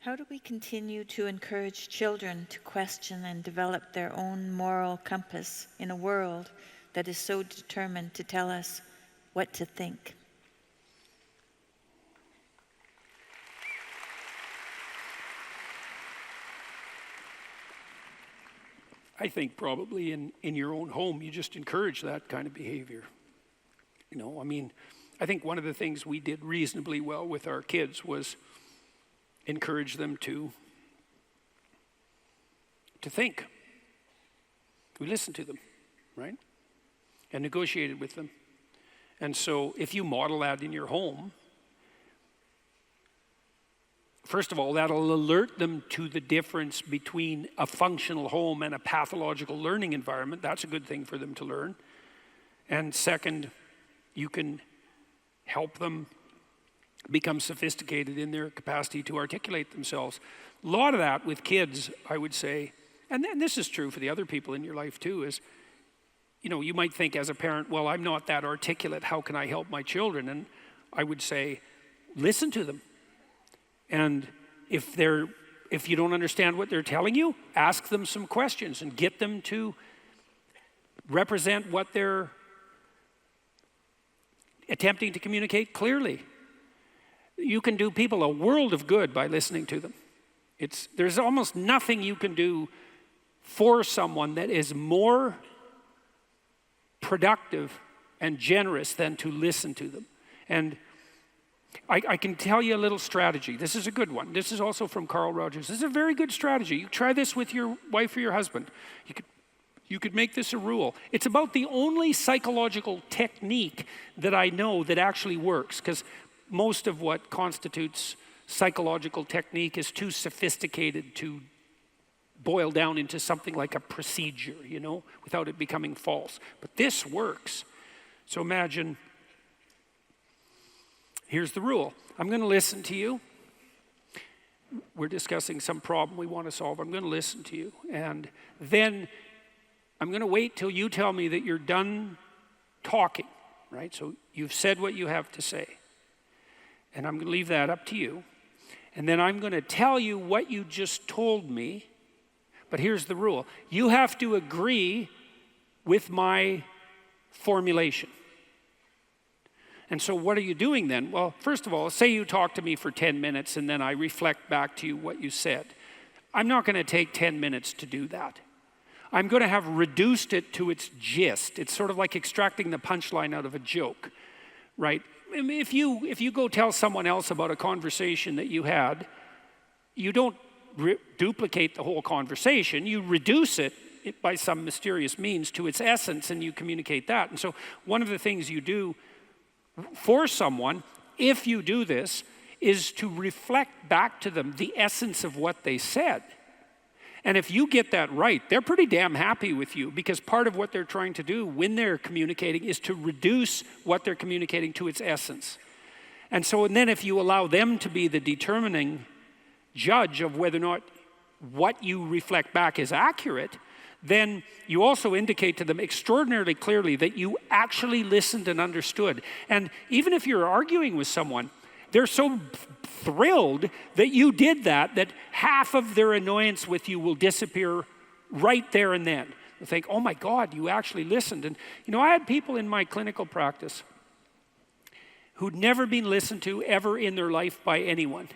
How do we continue to encourage children to question and develop their own moral compass in a world that is so determined to tell us what to think? I think probably in your own home, you just encourage that kind of behavior. You know, I mean, I think one of the things we did reasonably well with our kids was encourage them to think. We listened to them, right? And negotiated with them. And so if you model that in your home, first of all, that'll alert them to the difference between a functional home and a pathological learning environment. That's a good thing for them to learn. And second, you can help them become sophisticated in their capacity to articulate themselves. A lot of that with kids, I would say, and then this is true for the other people in your life too, is, you know, you might think as a parent, well, I'm not that articulate, how can I help my children? And I would say, listen to them. And if you don't understand what they're telling you, ask them some questions and get them to represent what they're attempting to communicate clearly. You can do people a world of good by listening to them. There's almost nothing you can do for someone that is more productive and generous than to listen to them. And I can tell you a little strategy. This is a good one. This is also from Carl Rogers. This is a very good strategy. You try this with your wife or your husband. You could make this a rule. It's about the only psychological technique that I know that actually works, because most of what constitutes psychological technique is too sophisticated to boil down into something like a procedure, you know, without it becoming false. But this works. So imagine, here's the rule. I'm going to listen to you. We're discussing some problem we want to solve. I'm going to listen to you. And then I'm going to wait till you tell me that you're done talking, right? So you've said what you have to say. And I'm going to leave that up to you. And then I'm going to tell you what you just told me. But here's the rule. You have to agree with my formulation. And so what are you doing then? Well, first of all, say you talk to me for 10 minutes and then I reflect back to you what you said. I'm not going to take 10 minutes to do that. I'm going to have reduced it to its gist. It's sort of like extracting the punchline out of a joke, right? I mean, if you go tell someone else about a conversation that you had, you don't duplicate the whole conversation. You reduce it by some mysterious means to its essence, and you communicate that. And so one of the things you do for someone, if you do this, is to reflect back to them the essence of what they said. And if you get that right, they're pretty damn happy with you, because part of what they're trying to do when they're communicating is to reduce what they're communicating to its essence. And then if you allow them to be the determining judge of whether or not what you reflect back is accurate, then you also indicate to them extraordinarily clearly that you actually listened and understood. And even if you're arguing with someone, they're so thrilled that you did that half of their annoyance with you will disappear right there and then. They'll think, oh my God, you actually listened. And you know, I had people in my clinical practice who'd never been listened to ever in their life by anyone.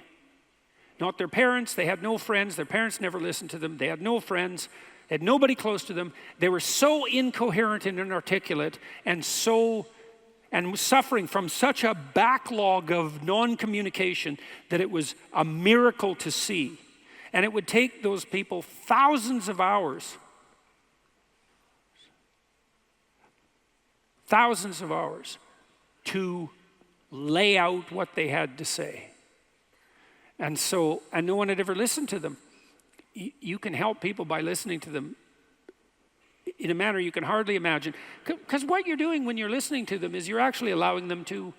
Not their parents, they had no friends, their parents never listened to them, they had no friends, they had nobody close to them. They were so incoherent and inarticulate and suffering from such a backlog of non-communication that it was a miracle to see. And it would take those people thousands of hours to lay out what they had to say. And no one had ever listened to them. You can help people by listening to them in a manner you can hardly imagine. Because what you're doing when you're listening to them is you're actually allowing them to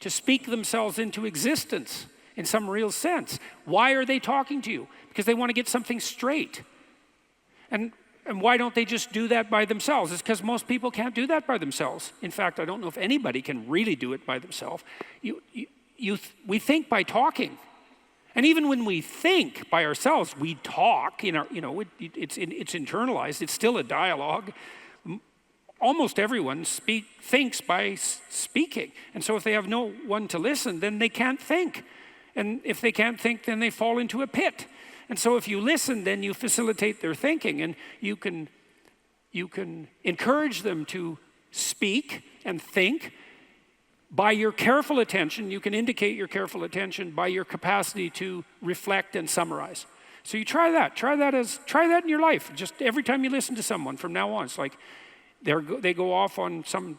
speak themselves into existence in some real sense. Why are they talking to you? Because they want to get something straight. And why don't they just do that by themselves? It's because most people can't do that by themselves. In fact, I don't know if anybody can really do it by themselves. We think by talking. And even when we think by ourselves, we talk, it's internalized, it's still a dialogue. Almost everyone thinks by speaking. And so if they have no one to listen, then they can't think. And if they can't think, then they fall into a pit. And so if you listen, then you facilitate their thinking, and you can encourage them to speak and think. By your careful attention, you can indicate your careful attention by your capacity to reflect and summarize. So you try that. Try that in your life. Just every time you listen to someone from now on, it's like they go off on some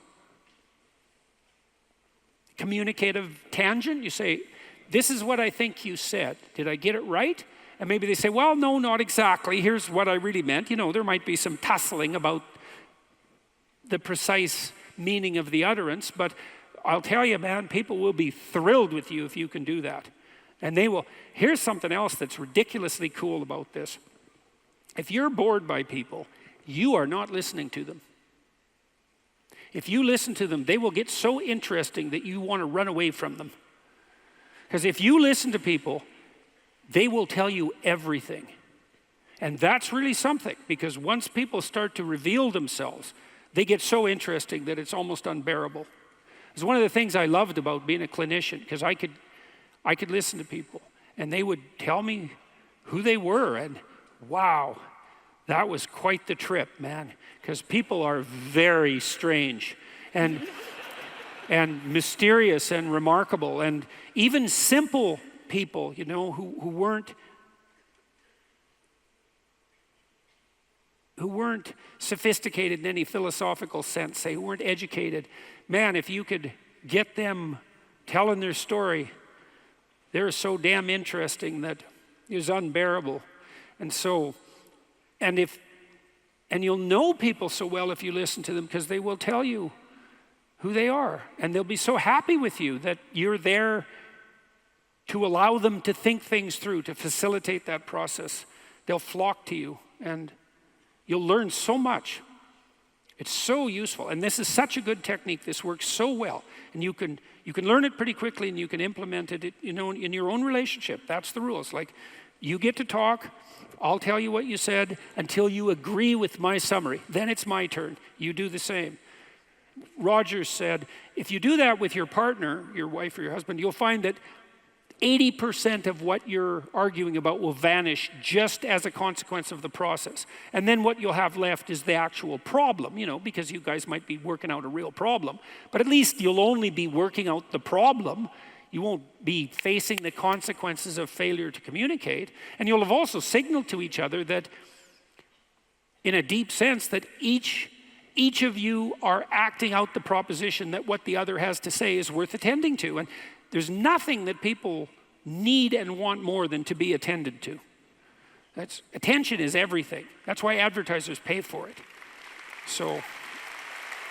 communicative tangent. You say, "This is what I think you said. Did I get it right?" And maybe they say, "Well, no, not exactly. Here's what I really meant." There might be some tussling about the precise meaning of the utterance, but I'll tell you, man, people will be thrilled with you if you can do that. And they will. Here's something else that's ridiculously cool about this. If you're bored by people, you are not listening to them. If you listen to them, they will get so interesting that you want to run away from them. Because if you listen to people, they will tell you everything. And that's really something, because once people start to reveal themselves, they get so interesting that it's almost unbearable. It's one of the things I loved about being a clinician, because I could listen to people and they would tell me who they were, and wow, that was quite the trip, man, because people are very strange and mysterious and remarkable, and even simple people, who weren't sophisticated in any philosophical sense, who weren't educated. Man, if you could get them telling their story, they're so damn interesting that it's unbearable. And you'll know people so well if you listen to them, because they will tell you who they are, and they'll be so happy with you that you're there to allow them to think things through, to facilitate that process. They'll flock to you, and you'll learn so much. It's so useful, and this is such a good technique. This works so well, and you can learn it pretty quickly, and you can implement it, in your own relationship. That's the rules. Like, you get to talk, I'll tell you what you said until you agree with my summary. Then it's my turn. You do the same. Rogers said, if you do that with your partner, your wife or your husband, you'll find that 80% of what you're arguing about will vanish just as a consequence of the process. And then what you'll have left is the actual problem, because you guys might be working out a real problem. But at least you'll only be working out the problem. You won't be facing the consequences of failure to communicate. And you'll have also signaled to each other that, in a deep sense, that each of you are acting out the proposition that what the other has to say is worth attending to. And there's nothing that people need and want more than to be attended to. Attention is everything. That's why advertisers pay for it. So